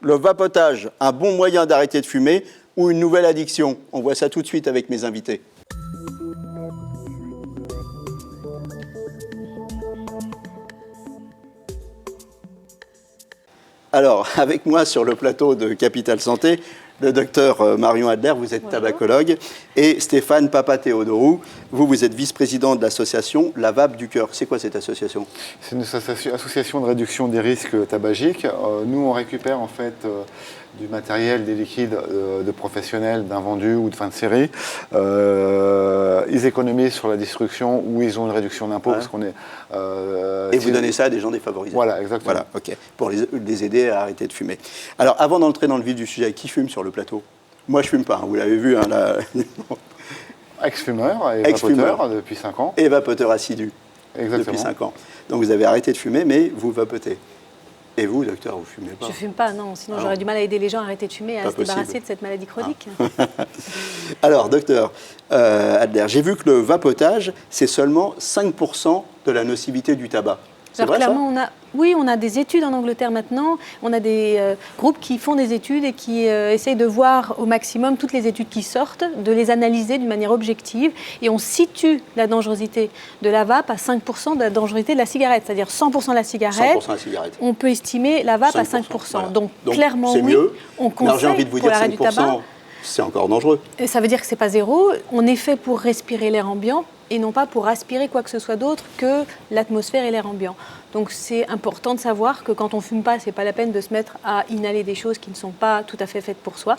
Le vapotage, un bon moyen d'arrêter de fumer ou une nouvelle addiction? On voit ça tout de suite avec mes invités. Alors, avec moi sur le plateau de Capital Santé, le docteur Marion Adler, vous êtes tabacologue, et Stéphane Papatheodorou, vous êtes vice-président de l'association La Vape du Cœur. C'est quoi cette association? C'est une association de réduction des risques tabagiques. Nous, on récupère en fait du matériel, des liquides de professionnels, d'invendus ou de fin de série. Ils économisent sur la destruction ou ils ont une réduction d'impôt parce qu'on est... et vous donnez ça à des gens défavorisés. Voilà, exactement. Voilà, ok. Pour les aider à arrêter de fumer. Alors, avant d'entrer dans le vif du sujet, qui fume sur le plateau? Moi, je fume pas, hein, vous l'avez vu. Hein, là. Ex-fumeur et vapoteur depuis 5 ans. Et vapoteur assidu. Exactement. Depuis 5 ans. Donc, vous avez arrêté de fumer, mais vous vapotez. Et vous, docteur, vous fumez pas? Je fume pas, non. Sinon, j'aurais du mal à aider les gens à arrêter de fumer et à se débarrasser de cette maladie chronique. Alors, docteur Adler, j'ai vu que le vapotage, c'est seulement 5% de la nocivité du tabac. C'est vrai, clairement, ça? on a des études en Angleterre maintenant. On a des groupes qui font des études et qui essayent de voir au maximum toutes les études qui sortent, de les analyser d'une manière objective. Et on situe la dangerosité de la vape à 5% de la dangerosité de la cigarette. C'est-à-dire 100% de la cigarette. 100% la cigarette. On peut estimer la vape à 5%. Voilà. Donc clairement, c'est oui, mieux. on conseille j'ai envie de vous pour dire l'arrêt du tabac. C'est encore dangereux. Et ça veut dire que ce n'est pas zéro. On est fait pour respirer l'air ambiant et non pas pour aspirer quoi que ce soit d'autre que l'atmosphère et l'air ambiant. Donc c'est important de savoir que quand on ne fume pas, ce n'est pas la peine de se mettre à inhaler des choses qui ne sont pas tout à fait faites pour soi.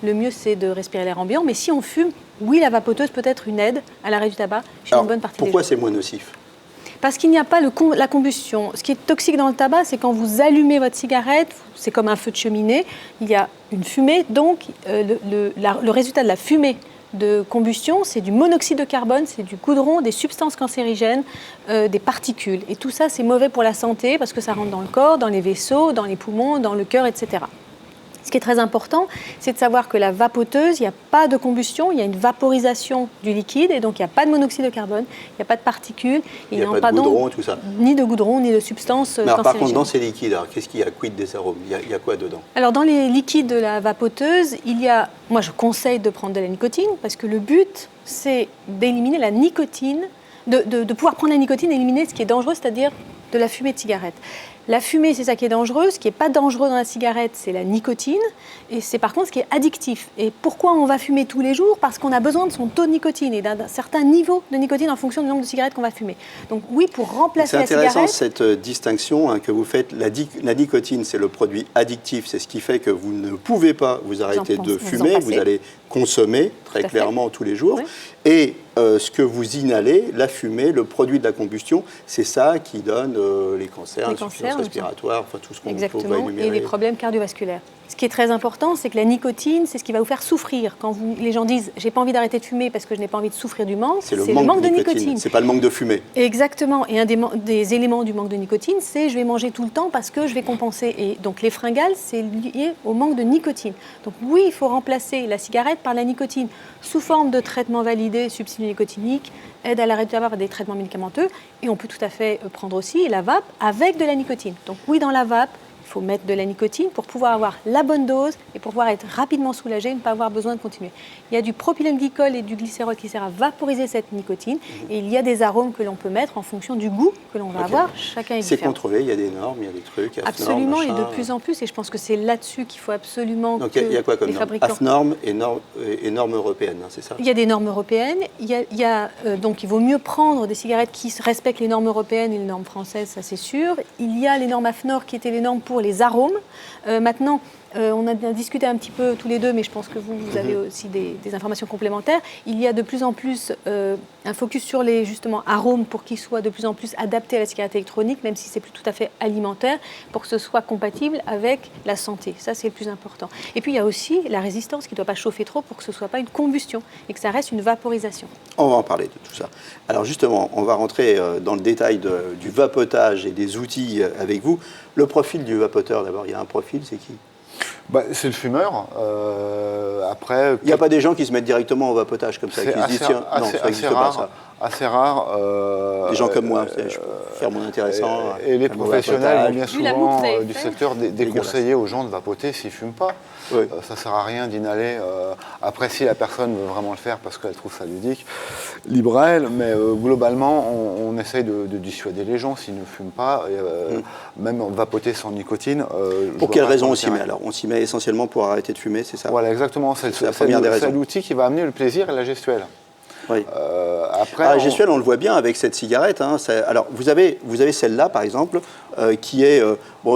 Le mieux, c'est de respirer l'air ambiant. Mais si on fume, oui, la vapoteuse peut être une aide à l'arrêt du tabac chez une bonne partie des gens. Pourquoi c'est moins nocif? Parce qu'il n'y a pas la combustion. Ce qui est toxique dans le tabac, c'est quand vous allumez votre cigarette, c'est comme un feu de cheminée, il y a une fumée, donc le résultat de la fumée de combustion, c'est du monoxyde de carbone, c'est du goudron, des substances cancérigènes, des particules. Et tout ça, c'est mauvais pour la santé parce que ça rentre dans le corps, dans les vaisseaux, dans les poumons, dans le cœur, etc. Ce qui est très important, c'est de savoir que la vapoteuse, il n'y a pas de combustion, il y a une vaporisation du liquide et donc il n'y a pas de monoxyde de carbone, il n'y a pas de particules, il n'y a pas de goudron, tout ça. Ni de goudron, ni de substances cancérigènes. Par contre, dans ces liquides, qu'est-ce qu'il y a? Quid des arômes? Il y a quoi dedans? Alors dans les liquides de la vapoteuse, moi je conseille de prendre de la nicotine parce que le but, c'est d'éliminer la nicotine, de pouvoir prendre la nicotine et éliminer ce qui est dangereux, c'est-à-dire de la fumée de cigarette. La fumée, c'est ça qui est dangereux. Ce qui n'est pas dangereux dans la cigarette, c'est la nicotine. Et c'est par contre ce qui est addictif. Et pourquoi on va fumer tous les jours? Parce qu'on a besoin de son taux de nicotine et d'un certain niveau de nicotine en fonction du nombre de cigarettes qu'on va fumer. Donc oui, pour remplacer la cigarette... C'est intéressant cette distinction que vous faites. La nicotine, c'est le produit addictif. C'est ce qui fait que vous ne pouvez pas vous arrêter de fumer. Vous allez consommer très clairement tous les jours. Oui. Et ce que vous inhalez, la fumée, le produit de la combustion, c'est ça qui donne les cancers, l'insuffisance respiratoire, enfin tout ce qu'on peut énumérer. Et les problèmes cardiovasculaires. Ce qui est très important, c'est que la nicotine, c'est ce qui va vous faire souffrir. Quand les gens disent « j'ai pas envie d'arrêter de fumer parce que je n'ai pas envie de souffrir du manque », c'est le manque de nicotine. C'est pas le manque de fumée. Exactement. Et un des éléments du manque de nicotine, c'est « je vais manger tout le temps parce que je vais compenser ». Et donc les fringales, c'est lié au manque de nicotine. Donc oui, il faut remplacer la cigarette par la nicotine sous forme de traitement validé, substitut nicotinique, aide à l'arrêt du tabac par des traitements médicamenteux. Et on peut tout à fait prendre aussi la vape avec de la nicotine. Donc oui, dans la vape, il faut mettre de la nicotine pour pouvoir avoir la bonne dose et pour pouvoir être rapidement soulagé et ne pas avoir besoin de continuer. Il y a du propylène-glycol et du glycérol qui sert à vaporiser cette nicotine et il y a des arômes que l'on peut mettre en fonction du goût que l'on va avoir. Chacun est différent. C'est contrôlé, il y a des normes, il y a des trucs. Absolument, et de plus en plus, et je pense que c'est là-dessus qu'il faut absolument donc, que il y a quoi comme les fabricants... AFNORM et normes européennes, hein, c'est ça? Il y a des normes européennes, donc il vaut mieux prendre des cigarettes qui respectent les normes européennes et les normes françaises, ça c'est sûr. Il y a les normes AFNOR qui étaient les normes pour les arômes. Maintenant, on a discuté un petit peu tous les deux, mais je pense que vous avez aussi des informations complémentaires. Il y a de plus en plus un focus sur les justement arômes pour qu'ils soient de plus en plus adaptés à la cigarette électronique, même si c'est plus tout à fait alimentaire, pour que ce soit compatible avec la santé. Ça, c'est le plus important. Et puis, il y a aussi la résistance qui ne doit pas chauffer trop pour que ce ne soit pas une combustion et que ça reste une vaporisation. On va en parler de tout ça. Alors justement, on va rentrer dans le détail du vapotage et des outils avec vous. Le profil du vapoteur, d'abord, il y a un profil, c'est qui? C'est le fumeur. Après, il n'y a pas des gens qui se mettent directement au vapotage comme ça, qui se disent tiens, non, ça n'existe pas ça. Assez rare. Des gens comme moi, je peux faire mon intéressant. Et les professionnels ont bien souvent du secteur déconseiller aux gens de vapoter s'ils ne fument pas. Oui. Ça ne sert à rien d'inhaler. Après, si la personne veut vraiment le faire parce qu'elle trouve ça ludique, libre à elle. Mais globalement, on essaye de dissuader les gens s'ils ne fument pas. Même vapoter sans nicotine. Pour quelle raison on s'y met alors? On s'y met essentiellement pour arrêter de fumer, c'est ça? Voilà, exactement. C'est la première des raisons. C'est l'outil qui va amener le plaisir et la gestuelle. Oui. Après, la gestuelle, on le voit bien avec cette cigarette. Hein. Alors, vous avez celle-là, par exemple, qui est...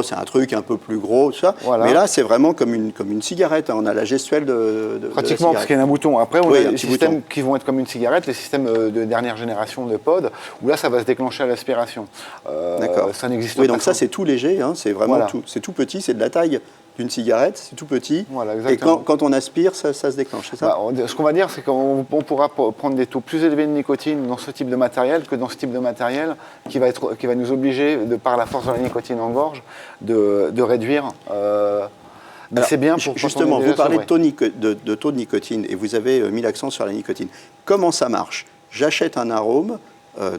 c'est un truc un peu plus gros, tout ça. Voilà. Mais là, c'est vraiment comme une cigarette. Hein. On a la gestuelle de pratiquement, parce qu'il y a un bouton. Après, on a des systèmes qui vont être comme une cigarette, les systèmes de dernière génération de pod, où là, ça va se déclencher à l'aspiration. D'accord. Ça n'existe pas. Oui, donc ça, c'est tout léger. Hein. C'est vraiment tout. C'est tout petit, c'est de la taille d'une cigarette, c'est tout petit. Voilà, et quand on aspire, ça se déclenche, c'est ça? Ce qu'on va dire, c'est qu'on pourra prendre des taux plus élevés de nicotine dans ce type de matériel que dans ce type de matériel qui va nous obliger, par la force de la nicotine en gorge, de réduire. Mais c'est bien pour justement, vous parlez de taux de nicotine et vous avez mis l'accent sur la nicotine. Comment ça marche? J'achète un arôme,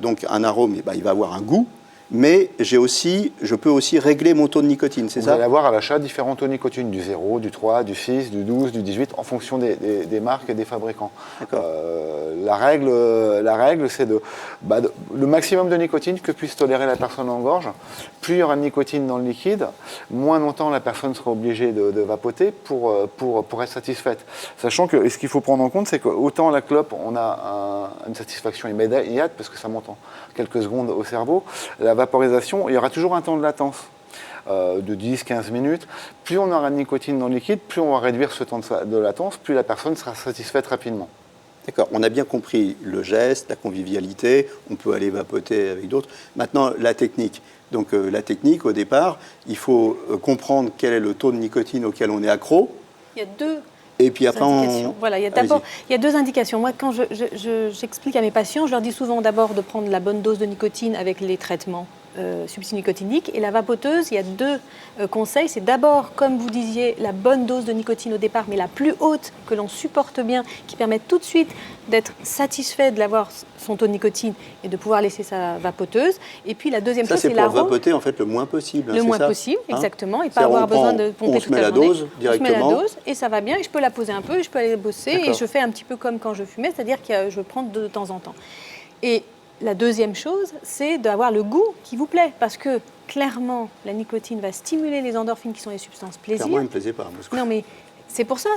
donc un arôme, il va avoir un goût. Mais je peux aussi régler mon taux de nicotine, c'est ça? Vous allez avoir à l'achat différents taux de nicotine, du 0, du 3, du 6, du 12, du 18, en fonction des marques et des fabricants. La règle, c'est le maximum de nicotine que puisse tolérer la personne en gorge. Plus il y aura de nicotine dans le liquide, moins longtemps la personne sera obligée de vapoter pour être satisfaite. Sachant que ce qu'il faut prendre en compte, c'est qu'autant la clope, on a une satisfaction immédiate, parce que ça monte en quelques secondes au cerveau. La vaporisation, il y aura toujours un temps de latence de 10-15 minutes. Plus on aura de nicotine dans le liquide, plus on va réduire ce temps de latence, plus la personne sera satisfaite rapidement. D'accord, on a bien compris le geste, la convivialité, on peut aller vapoter avec d'autres. Maintenant, la technique. Donc la technique, au départ, il faut comprendre quel est le taux de nicotine auquel on est accro. Il y a deux et puis après, indications. Voilà, il y a deux indications. Moi, quand j'explique à mes patients, je leur dis souvent d'abord de prendre la bonne dose de nicotine avec les traitements substituts nicotiniques. Et la vapoteuse, il y a deux conseils. C'est d'abord, comme vous disiez, la bonne dose de nicotine au départ, mais la plus haute, que l'on supporte bien, qui permet tout de suite d'être satisfait de l'avoir son taux de nicotine et de pouvoir laisser sa vapoteuse. Et puis la deuxième chose, c'est l'arôme. Ça, c'est pour vapoter en fait le moins possible. Le moins possible, exactement. Et pas avoir besoin de pomper toute la journée. On se met la dose directement. On se met la dose et ça va bien. Et je peux la poser un peu et je peux aller bosser. Et je fais un petit peu comme quand je fumais, c'est-à-dire que je prends de temps en temps. Et la deuxième chose, c'est d'avoir le goût qui vous plaît. Parce que clairement, la nicotine va stimuler les endorphines qui sont les substances plaisir. Clairement, il ne me plaisait pas. Non, mais c'est pour ça.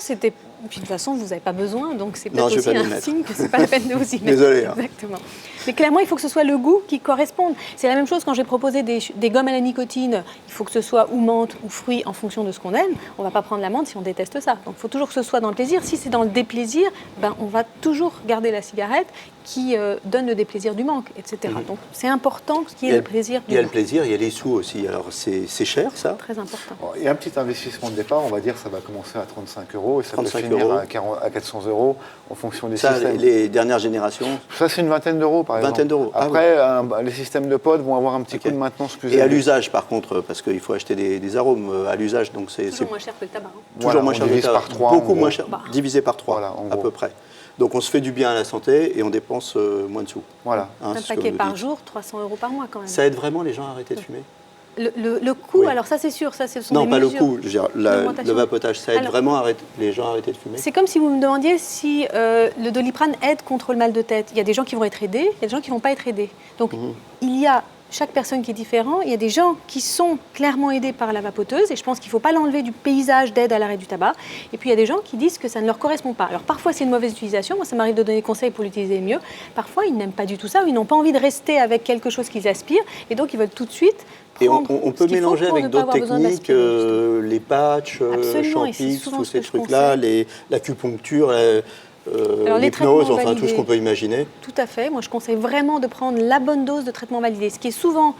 Puis de toute façon, vous n'avez pas besoin. Donc c'est peut-être aussi un signe que ce n'est pas la peine de vous y mettre. Désolé. Exactement. Mais clairement, il faut que ce soit le goût qui corresponde. C'est la même chose quand j'ai proposé des gommes à la nicotine. Il faut que ce soit ou menthe ou fruits en fonction de ce qu'on aime. On ne va pas prendre la menthe si on déteste ça. Donc il faut toujours que ce soit dans le plaisir. Si c'est dans le déplaisir, on va toujours garder la cigarette qui donne le déplaisir du manque, etc. Donc c'est important qu'il y ait le plaisir du manque. Il y a le plaisir, il y a les sous aussi. Alors c'est cher ça? Très important. Il y a un petit investissement de départ, on va dire ça va commencer à 35 € et ça peut finir à 400 € en fonction des systèmes. Les dernières générations? Ça c'est une vingtaine d'euros par exemple. Vingtaine d'euros. Après, les systèmes de pod vont avoir un petit coup de maintenance plus élevé. Et à l'usage par contre, parce qu'il faut acheter des arômes à l'usage. Donc c'est toujours moins cher que le tabac. Toujours moins cher que le tabac. Par 3, beaucoup moins cher, divisé par 3 à peu près. Donc on se fait du bien à la santé et on dépense moins de sous. Voilà. Un paquet par jour, 300 € par mois quand même. Ça aide vraiment les gens à arrêter de fumer? Le coût, alors ça c'est sûr, ça ce sont non, des pas mesures. Le coût, je veux dire, le vapotage, ça aide vraiment les gens à arrêter de fumer? C'est comme si vous me demandiez si le Doliprane aide contre le mal de tête. Il y a des gens qui vont être aidés, il y a des gens qui ne vont pas être aidés. Donc il y a chaque personne qui est différente. Il y a des gens qui sont clairement aidés par la vapoteuse et je pense qu'il ne faut pas l'enlever du paysage d'aide à l'arrêt du tabac. Et puis il y a des gens qui disent que ça ne leur correspond pas. Alors parfois c'est une mauvaise utilisation, moi ça m'arrive de donner des conseils pour l'utiliser mieux. Parfois ils n'aiment pas du tout ça ou ils n'ont pas envie de rester avec quelque chose qu'ils aspirent et donc ils veulent tout de suite et on peut mélanger avec d'autres techniques, les patchs, Champix, tous ces trucs-là, l'acupuncture. l'hypnose, enfin tout ce qu'on peut imaginer. Tout à fait. Moi, je conseille vraiment de prendre la bonne dose de traitement validé. Ce qui est souvent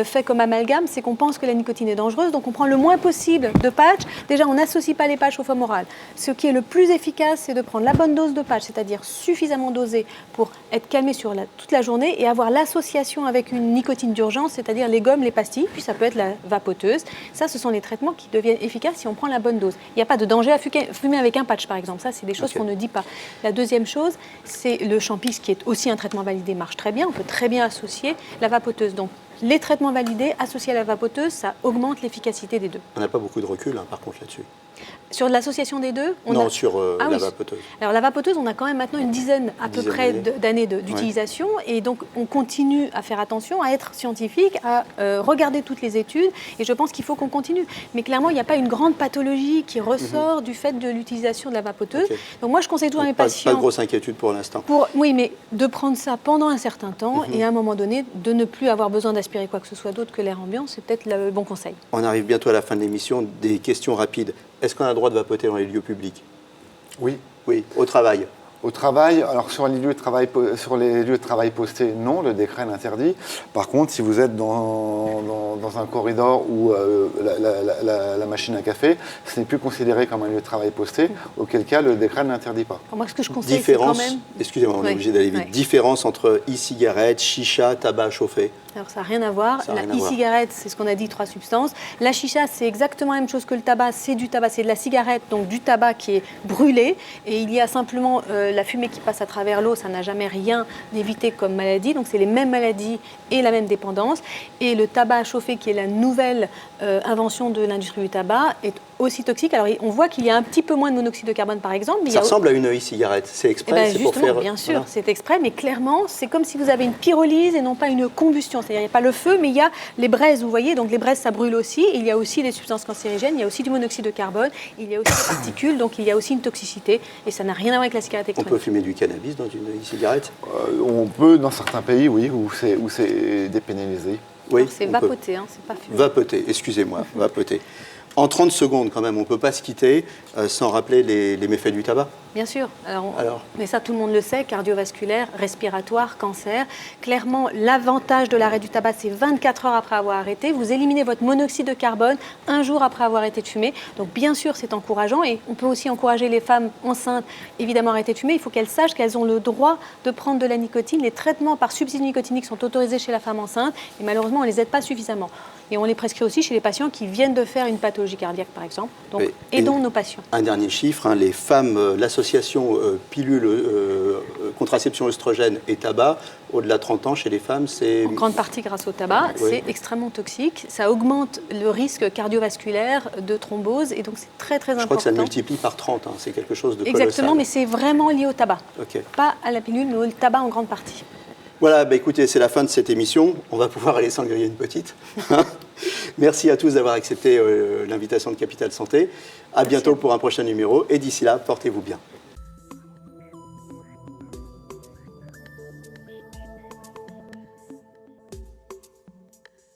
fait comme amalgame, c'est qu'on pense que la nicotine est dangereuse, donc on prend le moins possible de patchs. Déjà, on n'associe pas les patchs au foam oral. Ce qui est le plus efficace, c'est de prendre la bonne dose de patch, c'est-à-dire suffisamment dosée pour être calmé sur toute la journée et avoir l'association avec une nicotine d'urgence, c'est-à-dire les gommes, les pastilles, puis ça peut être la vapoteuse. Ça, ce sont les traitements qui deviennent efficaces si on prend la bonne dose. Il n'y a pas de danger à fumer avec un patch, par exemple. Ça, c'est des choses qu'on ne dit pas. La deuxième chose, c'est le Champix, qui est aussi un traitement validé, marche très bien. On peut très bien associer la vapoteuse. Donc, les traitements validés associés à la vapoteuse, ça augmente l'efficacité des deux. On n'a pas beaucoup de recul, hein, par contre, là-dessus. Sur l'association des deux sur la vapoteuse. Alors la vapoteuse, on a quand même maintenant une dizaine à peu près d'années d'utilisation. Et donc, on continue à faire attention, à être scientifique, à regarder toutes les études. Et je pense qu'il faut qu'on continue. Mais clairement, il n'y a pas une grande pathologie qui ressort du fait de l'utilisation de la vapoteuse. Donc moi, je conseille toujours à mes patients... Pas de grosse inquiétude pour l'instant. Oui, mais de prendre ça pendant un certain temps et à un moment donné, de ne plus avoir besoin d'aspirer quoi que ce soit d'autre que l'air ambiant, c'est peut-être le bon conseil. On arrive bientôt à la fin de l'émission. Des questions rapides. Est-ce qu'on a le droit de vapoter dans les lieux publics? Oui. Oui, au travail. Au travail, alors sur les lieux de travail postés, non, le décret l'interdit. Par contre, si vous êtes dans un corridor où la machine à café, ce n'est plus considéré comme un lieu de travail posté, auquel cas le décret ne l'interdit pas. Alors moi, ce que je conseille, c'est quand même... Excusez-moi, on est obligé d'aller vite. Différence entre e-cigarette, chicha, tabac chauffé. Alors ça n'a rien à voir. La e-cigarette, c'est ce qu'on a dit, 3 substances. La chicha, c'est exactement la même chose que le tabac. C'est du tabac, c'est de la cigarette, donc du tabac qui est brûlé. Et il y a simplement la fumée qui passe à travers l'eau. Ça n'a jamais rien d'évité comme maladie. Donc c'est les mêmes maladies et la même dépendance. Et le tabac chauffé, qui est la nouvelle invention de l'industrie du tabac, est aussi toxique. Alors on voit qu'il y a un petit peu moins de monoxyde de carbone, par exemple. Mais ça ressemble à une e-cigarette. C'est exprès, c'est pour faire... Bien sûr, c'est exprès, mais clairement, c'est comme si vous avez une pyrolyse et non pas une combustion. C'est-à-dire, il n'y a pas le feu, mais il y a les braises, vous voyez. Donc les braises, ça brûle aussi. Il y a aussi des substances cancérigènes, il y a aussi du monoxyde de carbone, il y a aussi des particules, donc il y a aussi une toxicité. Et ça n'a rien à voir avec la cigarette électronique. On peut fumer du cannabis dans une e-cigarette? On peut, dans certains pays, oui, où c'est dépénalisé. Oui, c'est vapoter, hein, c'est pas fumer. Vapoter, excusez-moi, vapoter. En 30 secondes, quand même, on ne peut pas se quitter sans rappeler les méfaits du tabac. Bien sûr. Alors, mais ça, tout le monde le sait, cardiovasculaire, respiratoire, cancer. Clairement, l'avantage de l'arrêt du tabac, c'est 24 heures après avoir arrêté. Vous éliminez votre monoxyde de carbone 1 jour après avoir arrêté de fumer. Donc, bien sûr, c'est encourageant. Et on peut aussi encourager les femmes enceintes, évidemment, à arrêter de fumer. Il faut qu'elles sachent qu'elles ont le droit de prendre de la nicotine. Les traitements par substitut nicotinique sont autorisés chez la femme enceinte. Et malheureusement, on ne les aide pas suffisamment. Et on les prescrit aussi chez les patients qui viennent de faire une pathologie cardiaque, par exemple. Donc, aidons nos patients. Un dernier chiffre, hein, les femmes, l'association pilule, contraception œstrogène et tabac, au-delà de 30 ans, chez les femmes, c'est... En grande partie grâce au tabac, c'est extrêmement toxique. Ça augmente le risque cardiovasculaire de thrombose, et donc c'est très, très important. Je crois que ça le multiplie par 30, hein, c'est quelque chose de colossal. Exactement, mais c'est vraiment lié au tabac. Pas à la pilule, mais au tabac en grande partie. Voilà, écoutez, c'est la fin de cette émission. On va pouvoir aller s'en griller une petite. Merci à tous d'avoir accepté l'invitation de Capital Santé. À bientôt pour un prochain numéro. Et d'ici là, portez-vous bien.